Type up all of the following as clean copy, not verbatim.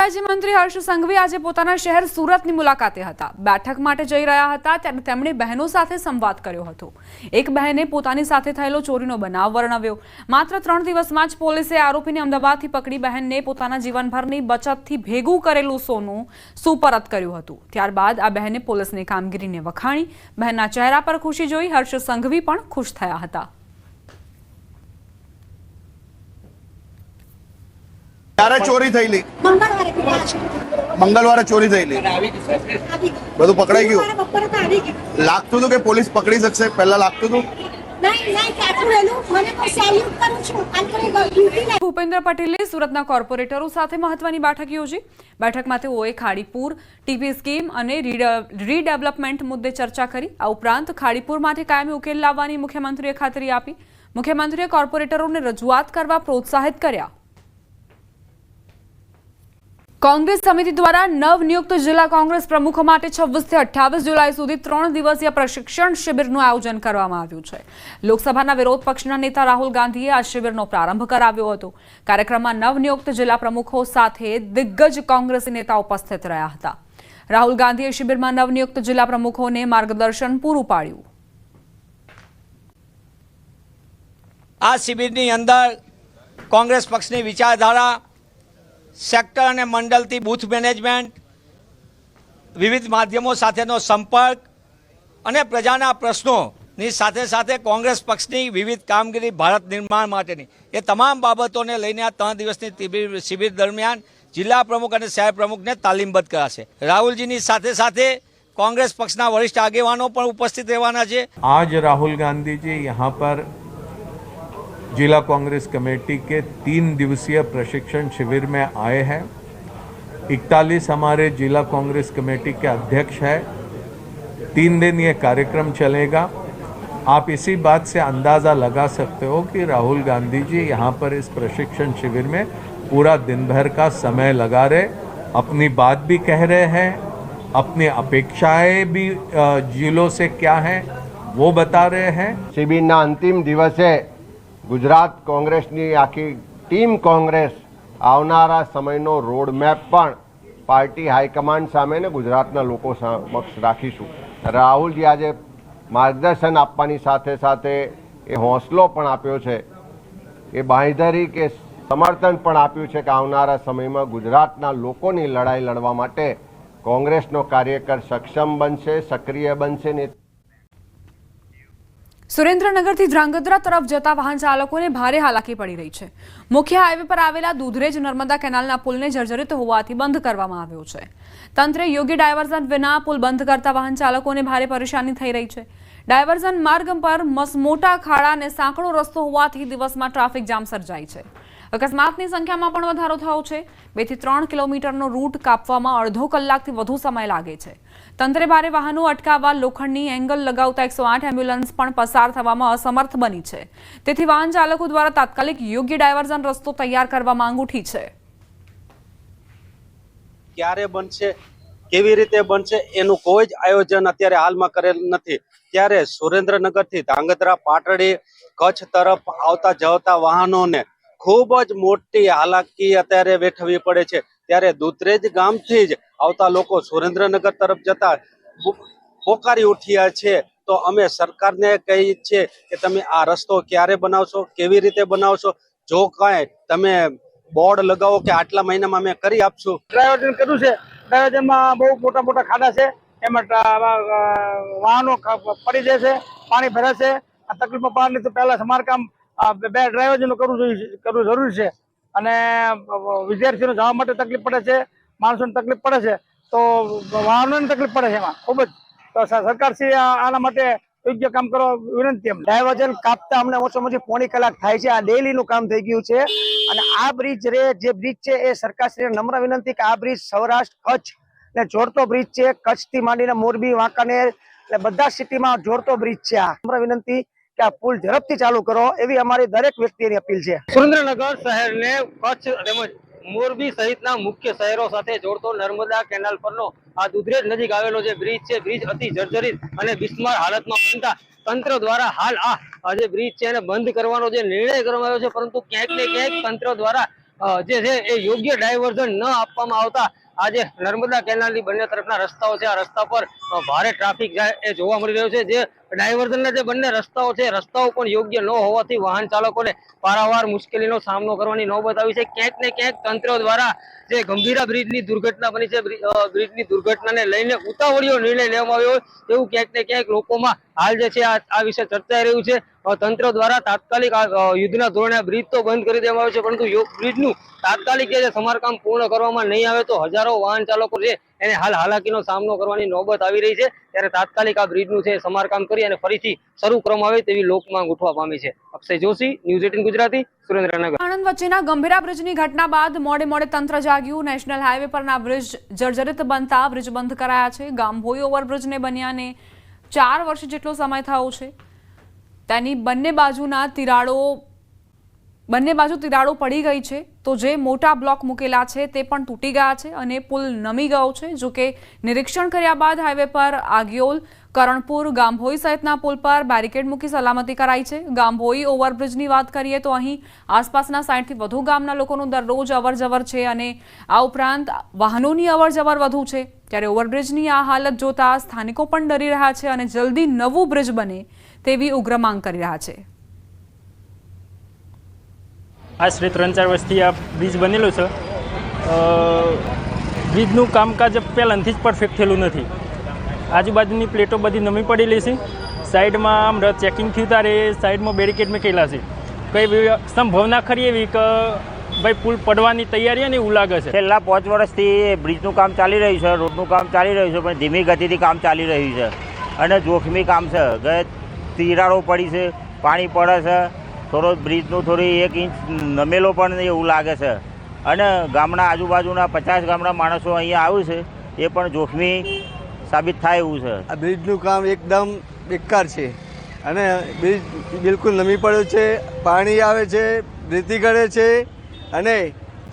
રાજ્યમંત્રી હર્ષ સંઘવી આજે પોતાના શહેર સુરતની મુલાકાતે હતા। બેઠક માટે જઈ રહ્યા હતા ત્યારે તેમણે બહેનો સાથે સંવાદ કર્યો હતો। એક બહેને પોતાની સાથે થયેલો ચોરીનો બનાવ વર્ણવ્યો। માત્ર 3 દિવસમાં જ પોલીસે આરોપીને અમદાવાદથી પકડી બહેનને પોતાના જીવનભરની બચતથી ભેગું કરેલું સોનું સુપરત કર્યું હતું। ત્યારબાદ આ બહેને પોલીસની કામગીરીને વખાણી। બહેનના ચહેરા પર ખુશી જોઈ હર્ષ સંઘવી પણ ખુશ થયા હતા। ક્યારે ચોરી થયેલી? મંગળવારે ચોરી થયેલી। બધું પકડાઈ ગયું? લાગતું હતું કે પોલીસ પકડી શકશે? પહેલા લાગતું હતું? ભૂપેન્દ્ર પટેલે સુરતના કોર્પોરેટરો સાથે મહત્વની બેઠક યોજી। બેઠકમાં તેઓએ ખાડીપુર ટીપી સ્કીમ અને રીડેવલપમેન્ટ મુદ્દે ચર્ચા કરી। આ ઉપરાંત ખાડીપુર માટે કાયમી ઉકેલ લાવવાની મુખ્યમંત્રીએ ખાતરી આપી। મુખ્યમંત્રીએ કોર્પોરેટરોને રજૂઆત કરવા પ્રોત્સાહિત કર્યા। कांग्रेस समिति द्वारा नवनियुक्त जिला कांग्रेस प्रमुखों માટે 26 થી 28 जुलाई સુધી 3 દિવસીય પ્રશિક્ષણ શિબિરનું આયોજન કરવામાં આવ્યું છે। લોકસભાના વિરોધ પક્ષના નેતા રાહુલ ગાંધીએ આ શિબિરનો પ્રારંભ કરાવ્યો હતો। કાર્યક્રમમાં નવનિયુક્ત જિલ્લા પ્રમુખો સાથે દિગ્ગજ કોંગ્રેસી નેતાઓ ઉપસ્થિત રહ્યા હતા। રાહુલ ગાંધીએ શિબિરમાં નવનિયુક્ત જિલ્લા પ્રમુખોને માર્ગદર્શન પૂરું પાડ્યું। આ શિબિરની અંદર કોંગ્રેસ પક્ષની વિચારધારા, સેક્ટર અને મંડળથી બૂથ મેનેજમેન્ટ, વિવિધ માધ્યમો સાથેનો સંપર્ક અને પ્રજાના પ્રશ્નોની સાથે સાથે કોંગ્રેસ પક્ષની વિવિધ કામગીરી ભારત નિર્માણ માટેની એ તમામ બાબતોને લઈને આ 3 દિવસની શિબિર દરમિયાન જિલ્લા પ્રમુખ અને શહેર પ્રમુખને તાલીમબદ્ધ કરાશે। રાહુલજીની સાથે સાથે कांग्रेस પક્ષના વરિષ્ઠ આગેવાનો પણ ઉપસ્થિત રહેવાના છે। आज राहुल गांधी जी यहाँ पर जिला कांग्रेस कमेटी के 3 दिवसीय प्रशिक्षण शिविर में आए हैं। 41 हमारे जिला कांग्रेस कमेटी के अध्यक्ष हैं। 3 दिन ये कार्यक्रम चलेगा। आप इसी बात से अंदाज़ा लगा सकते हो कि राहुल गांधी जी यहाँ पर इस प्रशिक्षण शिविर में पूरा दिन भर का समय लगा रहे, अपनी बात भी कह रहे हैं, अपनी अपेक्षाएं भी जिलों से क्या हैं वो बता रहे हैं। शिबिरना अंतिम दिवसे गुजरात कांग्रेसनी आखी टीम कांग्रेस आवनारा समयनो रोडमेप पण पार्टी हाईकमांड सामे ने गुजरातना लोको समक्ष राखीशुं। राहुलजी आज मार्गदर्शन आपवानी साथे साथे ए हौसलो पण आप्यो छे, ए बांहेधरी के समर्थन पण आप्युं छे के आवनारा समयमां गुजरातना लोकोनी लड़ाई लड़वा माटे कांग्रेसनो कार्यकर सक्षम बनशे, सक्रिय बनशे ने। સુરેન્દ્રનગરથી ધ્રાંગધ્રા તરફ જતા વાહન ચાલકોને ભારે હાલાકી પડી રહી છે। મુખ્ય હાઈવે પર આવેલા દૂધરેજ નર્મદા કેનાલના પુલને જર્જરિત હોવાથી બંધ કરવામાં આવ્યો છે। તંત્રે યોગ્ય ડાયવર્ઝન વિના પુલ બંધ કરતા વાહન ચાલકોને ભારે પરેશાની થઈ રહી છે। ડાયવર્ઝન માર્ગ પર મસમોટા ખાડા અને સાંકડો રસ્તો હોવાથી દિવસમાં ટ્રાફિક જામ સર્જાય છે। અકસ્માતની સંખ્યામાં પણ વધારો થયો છે। 2 થી 3 કિલોમીટરનો રૂટ કાપવામાં અડધો કલાકથી વધુ સમય લાગે છે। તંત્રે ભારે વાહનો અટકાવવા લોખંડની એંગલ લગાવતા 108 એમ્બ્યુલન્સ પણ પસાર થવામાં અસમર્થ બની છે। તેથી વાહન ચાલકો દ્વારા તાત્કાલિક યોગ્ય ડાયવર્ઝન રસ્તો તૈયાર કરવા માંગ ઉઠી છે। ક્યારે બનશે, કેવી રીતે બનશે એનું કોઈ જ આયોજન અત્યારે હાલમાં કરેલ નથી। ત્યારે સુરેન્દ્રનગરથી ધ્રાંગધ્રા, પાટડી, કચ્છ તરફ આવતા જતા વાહનોને ખૂબ જ મોટી હાલાકી અત્યારે વેઠવી પડે છે। ત્યારે દૂધરેજ ગામથી જ આવતા લોકો સુરેન્દ્રનગર તરફ જતા પોકારી ઉઠ્યા છે। તો અમે સરકારને કહીએ છીએ કે તમે આ રસ્તો ક્યારે બનાવશો, કેવી રીતે બનાવશો। જો કાંઈ તમે બોર્ડ લગાવો કે આટલા મહિનામાં અમે કરી આપશું। ડાયવર્ઝન કર્યું છે, ડાયવર્ઝનમાં બહુ મોટા મોટા ખાડા છે, એમાં વાહનો પડી જાય છે, પાણી ભરાશે। આ તકલીફમાં પાડલી તો પહેલા સમારકામ 2 ડાયવર્ઝન કરવું જરૂરી છે। અને વિદ્યાર્થીઓને જવા માટે તકલીફ પડે છે, માણસોને તકલીફ પડે છે, તો વાહનોને તકલીફ પડે છે એમાં ખૂબ જ। તો સરકારશ્રી આના માટે યોગ્ય કામ કરવા વિનંતી। ડાયવર્ઝન કાપતા અમને ઓછામાં ઓછી પોણી કલાક થાય છે। આ ડેલીનું કામ થઈ ગયું છે। અને આ બ્રિજ જે બ્રિજ છે એ સરકારશ્રીને નમ્ર વિનંતી કે આ બ્રિજ સૌરાષ્ટ્ર કચ્છ ને જોડતો બ્રિજ છે। કચ્છથી માંડીને મોરબી, વાંકાનેર એટલે બધા સિટીમાં જોડતો બ્રિજ છે। આ નમ્ર વિનંતી કે આ પુલ ઝડપથી ચાલુ કરો એવી અમારી દરેક વ્યક્તિની અપીલ છે। સુરેન્દ્રનગર શહેરને કચ્છ તેમજ મોરબી સહિતના મુખ્ય શહેરો સાથે જોડતો નર્મદા કેનાલ પરનો આ દૂધરેજ નજીક આવેલો જે બ્રિજ છે, બ્રિજ અતિ જર્જરિત અને બિસ્માર હાલતમાં બનતા તંત્ર દ્વારા હાલ આ જે બ્રિજ છે એને બંધ કરવાનો જે નિર્ણય કરવામાં આવ્યો છે, પરંતુ ક્યાંક ને ક્યાંક તંત્ર દ્વારા જે છે એ યોગ્ય ડાયવર્ઝન ન આપવામાં આવતા આજે નર્મદા કેનાલની બંને તરફના રસ્તાઓ છે, આ રસ્તા પર ભારે ટ્રાફિક એ જોવા મળી રહ્યો છે. જે ડાયવર્ઝનના જે બંને રસ્તાઓ છે, રસ્તાઓ પણ યોગ્ય ન હોવાથી વાહન ચાલકોને પારાવાર મુશ્કેલીનો સામનો કરવાની નોબત આવી છે. ક્યાંક ને ક્યાંક તંત્ર દ્વારા જે ગંભીરા બ્રિજની દુર્ઘટના બની છે, બ્રિજની દુર્ઘટનાને લઈને ઉતાવળિયો નિર્ણય લેવામાં આવ્યો એવું ક્યાંક ને ક્યાંક લોકોમાં હાલ જે છે આ વિશે ચર્ચાઈ રહ્યું છે. તંત્ર દ્વારા તાત્કાલિક યુદ્ધના ધોરણે બ્રિજ તો બંધ કરી દેવામાં આવ્યો છે, પરંતુ બ્રિજનું તાત્કાલિક જે સમારકામ પૂર્ણ કરવામાં નહીં આવે તો હજારો વાહન ચાલકો છે એને હાલ હાલાકીનો સામનો કરવાની નોબત આવી રહી છે. ત્યારે તાત્કાલિક આ બ્રિજનું છે સમારકામ કરી અને ફરીથી શરૂ કરવામાં આવે તેવી લોકમાંગ ઉઠવા પામી છે. અક્ષય જોશી, ન્યૂઝ 18 ગુજરાતી, સુરેન્દ્રનગર. આણંદ વચ્ચેના ગંભીરા બ્રિજની ઘટના બાદ મોડે મોડે તંત્ર જાગ્યું. નેશનલ હાઈવે પરના બ્રિજ જર્જરિત બનતા બ્રિજ બંધ કરાયા છે. ગામભોઈ ઓવરબ્રિજને બન્યાને 4 વર્ષ જેટલો સમય થયો છે. તેની બંને બાજુ તિરાડો પડી ગઈ છે, તો જે મોટા બ્લોક મૂકેલા છે તે પણ તૂટી ગયા છે અને પુલ નમી ગયો છે. જોકે નિરીક્ષણ કર્યા બાદ હાઈવે પર આગિયોલ, કરણપુર, ગામભોઈ સહિતના પુલ પર બેરિકેડ મૂકી સલામતી કરાઈ છે. ગામભોઈ ઓવરબ્રિજની વાત કરીએ તો અહીં આસપાસના 60થી વધુ ગામના લોકોનું દરરોજ અવરજવર છે અને આ ઉપરાંત વાહનોની અવરજવર વધુ છે. ત્યારે ઓવરબ્રિજની આ હાલત જોતા સ્થાનિકો પણ ડરી રહ્યા છે અને જલ્દી નવું બ્રિજ બને તેવી ઉગ્ર માંગ કરી રહ્યા છે. આશરે 3-4 વર્ષથી આ બ્રિજ બનેલો છે. બ્રિજનું કામકાજ પહેલાંથી જ પરફેક્ટ થયેલું નથી. આજુબાજુની પ્લેટો બધી નમી પડેલી છે. સાઈડમાં આમ ચેકિંગ થયું ત્યારે સાઈડમાં બેરિકેડ મૂકેલા છે. કઈ સંભાવના ખરી એવી કે ભાઈ પુલ પડવાની તૈયારી ને એવું લાગે છે. છેલ્લા 5 વર્ષથી બ્રિજનું કામ ચાલી રહ્યું છે, રોડનું કામ ચાલી રહ્યું છે, પણ ધીમી ગતિથી કામ ચાલી રહ્યું છે અને જોખમી કામ છે. ગયે તિરાડો પડી છે, પાણી પડે છે, થોડો બ્રિજનું થોડી 1 ઇંચ નમેલો પણ એવું લાગે છે અને ગામના આજુબાજુના 50 ગામના માણસો અહીંયા આવ્યું છે એ પણ જોખમી સાબિત થાય એવું છે. આ બ્રિજનું કામ એકદમ બેકાર છે અને બ્રિજ બિલકુલ નમી પડ્યો છે, પાણી આવે છે, રેતી ગળે છે અને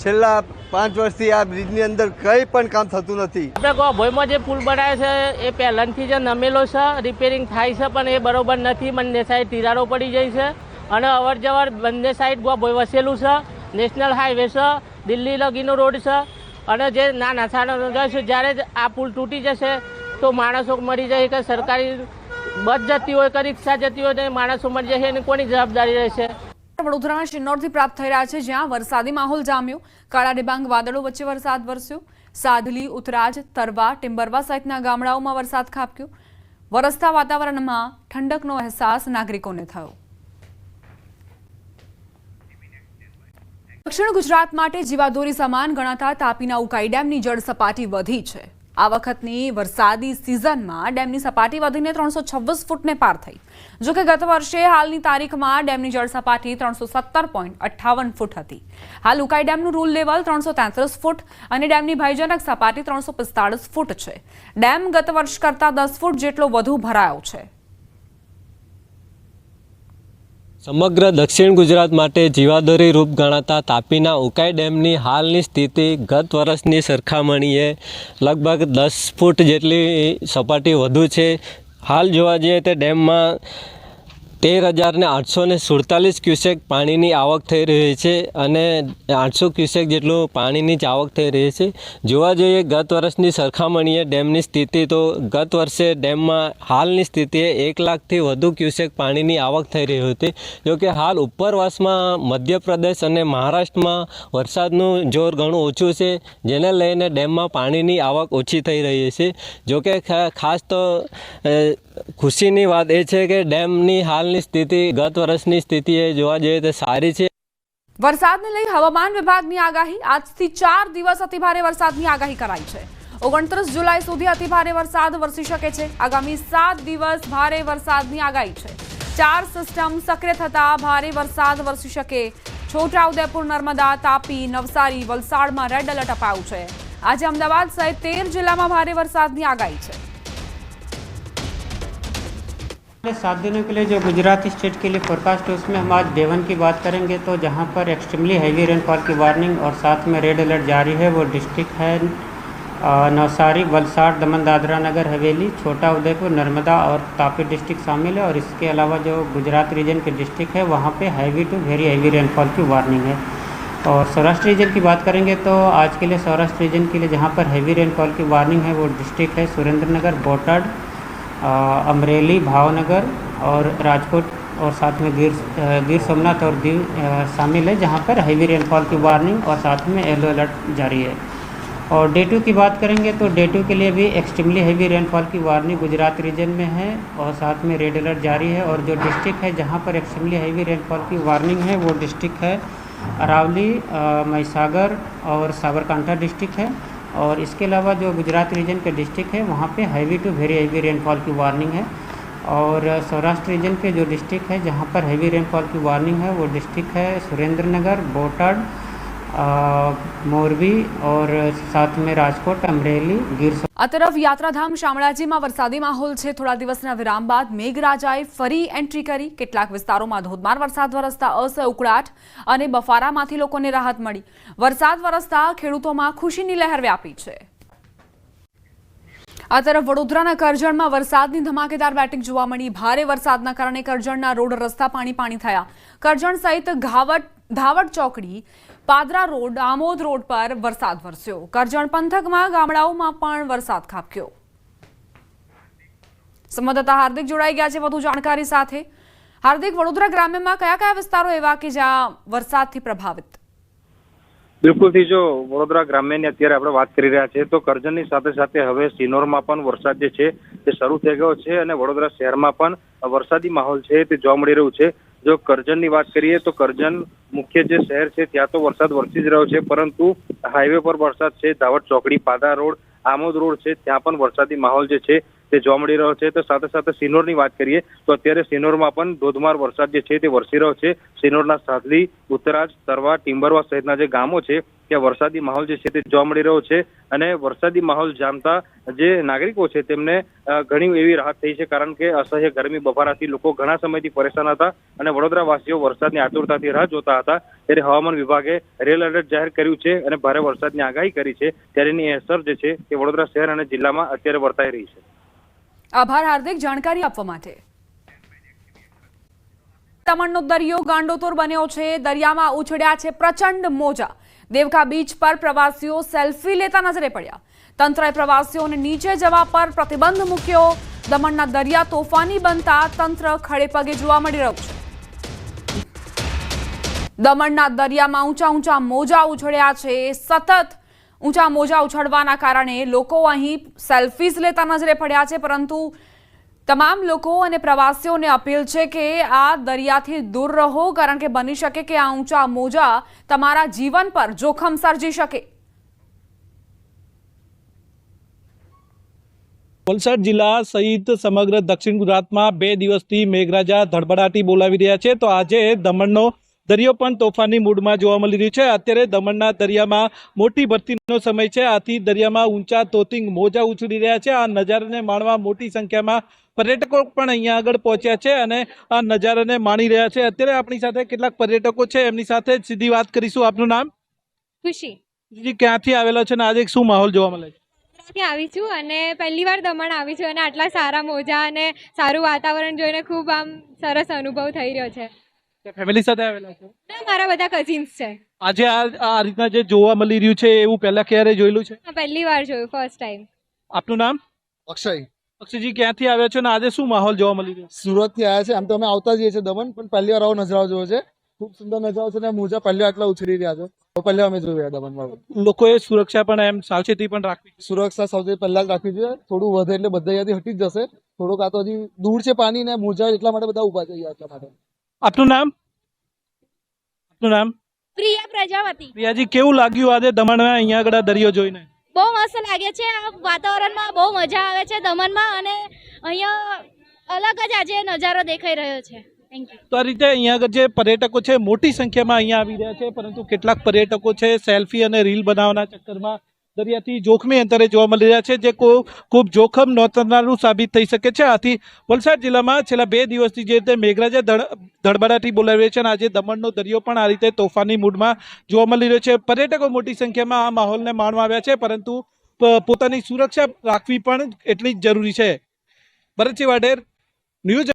છેલ્લા 5 વર્ષથી આ બ્રિજની અંદર કંઈ પણ કામ થતું નથી. આપણે ગોભોઈમાં જે પુલ બનાવ્યો છે એ પહેલાંથી જે નમેલો છે, રિપેરિંગ થાય છે પણ એ બરોબર નથી. બંને સાઈડ તિરાડો પડી જાય છે અને અવર જવર બંને સાઈડ ગોભોઈ વસેલું છે. નેશનલ હાઈવે છે, દિલ્હી લગીનો રોડ છે અને જે નાના સાના છે જ્યારે જ આ પુલ તૂટી જશે તો માણસો મરી જાય કે સરકારી બસ જતી હોય કે રિક્ષા જતી હોય તો માણસો મરી જશે એની કોની જવાબદારી રહેશે. વડોદરાના શિન્નોરથી પ્રાપ્ત થઈ રહ્યા છે, જ્યાં વરસાદી માહોલ જામ્યો. કાળા ડિબાંગ વાદળો વચ્ચે વરસાદ વરસ્યો. સાદલી, ઉતરાજ, તરવા, ટિમ્બરવા સહિતના ગામડાઓમાં વરસાદ ખાબક્યો. વરસતા વાતાવરણમાં ઠંડકનો અહેસાસ નાગરિકોને થયો. દક્ષિણ ગુજરાત માટે જીવાદોરી સમાન ગણાતા તાપીના ઉકાઈ ડેમની જળ સપાટી વધી છે. આ વખતની વરસાદી સિઝનમાં ડેમની સપાટી વધીને 326 ફૂટને પાર થઈ. જોકે ગત વર્ષે હાલની તારીખમાં ડેમની જળ સપાટી 317.58 ફૂટ હતી. હાલ ઉકાઈ ડેમનું રૂલ લેવલ 333 ફૂટ અને ડેમની ભયજનક સપાટી 345 ફૂટ છે. ડેમ ગત વર્ષ કરતાં 10 ફૂટ જેટલો વધુ ભરાયો છે. સમગ્ર દક્ષિણ ગુજરાત માટે જીવાદોરી રૂપ ગણાતા તાપીના ઉકાઈ ડેમની હાલની સ્થિતિ ગત વર્ષની સરખામણીએ લગભગ 10 ફૂટ જેટલી સપાટી વધુ છે. હાલ જોવા જઈએ તો ડેમમાં 13,847 ક્યુસેક પાણીની આવક થઈ રહી છે અને 800 ક્યુસેક જેટલું પાણીની જ આવક થઈ રહી છે. જોવા જોઈએ ગત વર્ષની સરખામણીએ ડેમની સ્થિતિ તો ગત વર્ષે ડેમમાં હાલની સ્થિતિએ 1 લાખથી વધુ ક્યુસેક પાણીની આવક થઈ રહી હતી. જોકે હાલ ઉપરવાસમાં મધ્યપ્રદેશ અને મહારાષ્ટ્રમાં વરસાદનું જોર ઘણું ઓછું છે, જેને લઈને ડેમમાં પાણીની આવક ઓછી થઈ રહી છે. જોકે ખાસ તો ખુશીની વાત એ છે કે ડેમની હાલની સ્થિતિ ગત વર્ષની સ્થિતિએ જોવા જઈએ તો સારી છે. વરસાદને લઈ હવામાન વિભાગની આગાહી. આજથી 4 દિવસ અતિભારે વરસાદની આગાહી કરાઈ છે. 29 જુલાઈ સુધી અતિભારે વરસાદ વરસી શકે છે. આગામી 7 દિવસ ભારે વરસાદની આગાહી છે. 4 સિસ્ટમ સક્રિય થતા ભારે વરસાદ વરસી શકે. છોટાઉદેપુર, નર્મદા, તાપી, નવસારી, વલસાડમાં રેડ એલર્ટ અપાયું છે. આજે અમદાવાદ સહિત 13 જિલ્લામાં ભારે વરસાદની આગાહી છે. 7 दिनों के लिए जो गुजरात स्टेट के लिए फोरकास्ट है उसमें हम आज Day 1 की बात करेंगे. तो जहां पर एक्सट्रीमली हैवी रेनफॉल की वार्निंग और साथ में रेड अलर्ट जारी है वो डिस्ट्रिक्ट है नवसारी, वलसाड़, दमन दादरा नगर हवेली, छोटा उदयपुर, नर्मदा और तापी डिस्ट्रिक्ट शामिल है. और इसके अलावा जो गुजरात रीजन के डिस्ट्रिक्ट है वहाँ पे heavy to very heavy rainfall की वार्निंग है. और सौराष्ट्र रीजन की बात करेंगे तो आज के लिए सौराष्ट्र रीजन के लिए जहाँ पर हैवी रेनफॉल की वार्निंग है वो डिस्ट्रिक्ट है सुरेंद्रनगर, बोटाड, अमरेली, भावनगर और राजकोट और साथ में गिर सोमनाथ और दीव शामिल है, जहाँ पर हैवी रेनफॉल की वार्निंग और साथ में येलो अलर्ट जारी है। और डे 2 की बात करेंगे तो डे 2 के लिए भी एक्सट्रीमली हैवी रेनफॉल की वार्निंग गुजरात रीजन में है और साथ में रेड अलर्ट जारी है। और जो डिस्ट्रिक्ट है जहाँ पर एक्सट्रीमली हैवी रेनफॉल की वार्निंग है वो डिस्ट्रिक्ट है अरावली, महिसागर और साबरकांठा डिस्ट्रिक्ट है। और इसके अलावा जो गुजरात रीजन के डिस्ट्रिक्ट है वहाँ पे heavy to very heavy rainfall की वार्निंग है। और सौराष्ट्र रीजन के जो डिस्ट्रिक्ट है जहाँ पर हैवी रेनफॉल की वार्निंग है वो डिस्ट्रिक्ट है सुरेंद्रनगर, बोटाड, મોરબી और साथ में રાજકોટ, અમરેલી, ગીર। આ તરફ યાત્રાધામ શામળાજીમાં વરસાદી માહોલ છે। થોડા દિવસના વિરામ બાદ મેઘરાજાએ ફરી એન્ટ્રી કરી। કેટલાક વિસ્તારોમાં ધોધમાર વરસાદ વરસતા અસહ્ય ઉકળાટ અને બફારામાંથી લોકોને રાહત મળી। વરસાદ વરસતા ખેડૂતોમાં ખુશીની લહેર વ્યાપી છે। આ તરફ વડોદરાના કરજણમાં વરસાદની ધમાકેદાર બેટિંગ જોવા મળી। ભારે વરસાદના કારણે કરજણના રોડ રસ્તા પાણી થયા। કરજણ સહિત ધાવડ ચોકડી, પાદરા રોડ, આમોદ રોડ પર વરસાદ વરસ્યો। કરજણ પંથકમાં ગામડાઓમાં પણ વરસાદ ખાબક્યો। સંવાદદાતા હાર્દિક જોડાઈ ગયા છે વધુ જાણકારી સાથે। હાર્દિક, વડોદરા ગ્રામ્યમાં કયા વિસ્તારો એવા કે જ્યાં વરસાદથી પ્રભાવિત? બિલકુલથી જો વડોદરા ગ્રામ્યની અત્યારે આપણે વાત કરી રહ્યા છીએ તો કરજણની સાથે સાથે હવે સિનોરમાં પણ વરસાદ જે છે તે શરૂ થઈ ગયો છે અને વડોદરા શહેરમાં પણ વરસાદી માહોલ છે તે જોવા મળી રહ્યું છે। જો કરજણની વાત કરીએ તો કરજણ મુખ્ય જે શહેર છે ત્યાં તો વરસાદ વરસી જ રહ્યો છે, પરંતુ હાઈવે પર વરસાદ છે। ધાવડ ચોકડી, પાદરા રોડ, આમોદ રોડ છે ત્યાં પણ વરસાદી માહોલ જે છે તે જોવા મળી રહ્યો છે। તો સાથે સાથે સિનોરની વાત કરીએ તો અત્યારે સિનોરમાં પણ ધોધમાર વરસાદ જે છે તે વરસી રહ્યો છે। સિનોરના સાધલી, ઉત્તરાજ, તરવા, ટિમ્બરવા સહિતના જે ગામો છે ત્યાં વરસાદી માહોલ જે છે તે જોવા મળી રહ્યો છે અને વરસાદી માહોલ જામતા જે નાગરિકો છે તેમને ઘણી એવી રાહત થઈ છે, કારણ કે અસહ્ય ગરમી બફારાથી લોકો ઘણા સમયથી પરેશાન હતા અને વડોદરાવાસીઓ વરસાદની આતુરતાથી રાહ જોતા હતા। ત્યારે હવામાન વિભાગે રેડ એલર્ટ જાહેર કર્યું છે અને ભારે વરસાદની આગાહી કરી છે। ત્યારે એની અસર જે છે તે વડોદરા શહેર અને જિલ્લામાં અત્યારે વર્તાઈ રહી છે। આભાર હાર્દિક જાણકારી આપવા માટે। દમણનો દરિયો ગાંડોતોર બન્યો છે। દરિયામાં ઉછળ્યા છે પ્રચંડ મોજા। દેવકા બીચ પર પ્રવાસીઓ સેલ્ફી લેતા નજરે પડ્યા। તંત્રએ પ્રવાસીઓને નીચે જવા પર પ્રતિબંધ મૂક્યો। દમણના દરિયા તોફાની બનતા તંત્ર ખડેપગે જોવા મળી રહ્યું છે। દમણના દરિયામાં ઊંચા મોજા ઉછળ્યા છે। સતત ઊંચા મોજા ઉછળવાના કારણે લોકો અહીં સેલ્ફીઝ લેતા નજરે પડ્યા છે, પરંતુ તમામ લોકો અને પ્રવાસીઓને અપીલ છે કે આ દરિયાથી દૂર રહો, કારણ કે બની શકે કે આ ઊંચા મોજા તમારા જીવન પર જોખમ સર્જી શકે। વલસાડ જિલ્લા સહિત સમગ્ર દક્ષિણ ગુજરાતમાં 2 દિવસથી મેઘરાજા ધડબડાટી બોલાવી રહ્યા છે। તો આજે દમણનો દરિયો પણ તોફાની મૂડમાં જોવા મળી રહ્યું છે। અત્યારે દમણના દરિયામાં મોટી ભરતીનો સમય છે, આથી દરિયામાં ઊંચા તોતિંગ મોજા ઉછળી રહ્યા છે। આ નજારાને માણવા મોટી સંખ્યામાં पर्यटको पण अहींया આગળ પહોંચ્યા છે અને આ નજારાને માણી રહ્યા છે। અત્યારે આપણી સાથે કેટલાક पर्यटકો છે, એમની સાથે સીધી વાત કરીશું। આપનું નામ? ખુશી। જી, ક્યાંથી આવેલા છો અને આજે શું માહોલ જોવા મળે છે? થી આવી છું અને પહેલી વાર દમણ આવી છું અને આટલા સારા મોજા અને સારું વાતાવરણ જોઈને ખૂબ આમ સરસ અનુભવ થઈ રહ્યો છે। ફેમિલી સાથે આવેલા છો? ના, મારા બધા કઝિન્સ છે। આજે આ રીતના જે જોવા મળી રહ્યું છે એવું પહેલા ક્યારે જોયેલું છે? પહેલી વાર જોયું, ફર્સ્ટ ટાઈમ। આપનું નામ? અક્ષય। અક્ષયજી, ક્યાંથી આવ્યા છો અને આજે શું માહોલ જોવા મળી રહ્યો? સુરતથી આવ્યા છે। આમ તો અમે આવતા જઈએ છીએ દમણ, પણ પહેલી વાર આવો નજારો જોયો છે। ખૂબ સુંદર નજારો છે અને મોજા પહેલી આટલા ઉછળી રહ્યા છે, તો પહેલી અમે જોયા દમણમાં। લોકોએ સુરક્ષા પણ એમ સાવચેતી પણ રાખવી? સુરક્ષા સૌથી પહેલા જ રાખવી જોઈએ। થોડું વધે એટલે બધા અહીંયાથી હટી જ જશે। થોડુંક આ તો હજી દૂર છે પાણી ને મોજા, એટલા માટે બધા ઊભા છે એટલા માટે। આપનું નામ? આપનું નામ? પ્રિયા પ્રજાપતિ। પ્રિયાજી, કેવું લાગ્યું આજે દમણમાં અહીંયા આગળ દરિયો જોઈને? બહુ મસ્ત લાગે છે। આ વાતાવરણમાં બહુ મજા આવે છે દમણમાં અને અહીંયા અલગ જ આજે નજારો દેખાઈ રહ્યો છે। Thank you. તો આ રીતે અહીંયા આગળ જે પર્યટકો છે મોટી સંખ્યામાં અહીંયા આવી રહ્યા છે, પરંતુ કેટલાક પર્યટકો છે સેલ્ફી અને રીલ બનાવવાના ચક્કરમાં દરિયાથી જોખમી અંતરે જોવા મળી રહ્યા છે, જે ખૂબ જોખમ નોંધનારું સાબિત થઈ શકે છે। આથી વલસાડ જિલ્લામાં છેલ્લા 2 દિવસથી જે રીતે મેઘરાજા ધડબડાટી બોલાવી છે અને આજે દમણનો દરિયો પણ આ રીતે તોફાની મૂડમાં જોવા મળી રહ્યો છે। પર્યટકો મોટી સંખ્યામાં આ માહોલને માણવા આવ્યા છે, પરંતુ પોતાની સુરક્ષા રાખવી પણ એટલી જ જરૂરી છે। ભરતસિંહ વાઢેર, ન્યૂઝ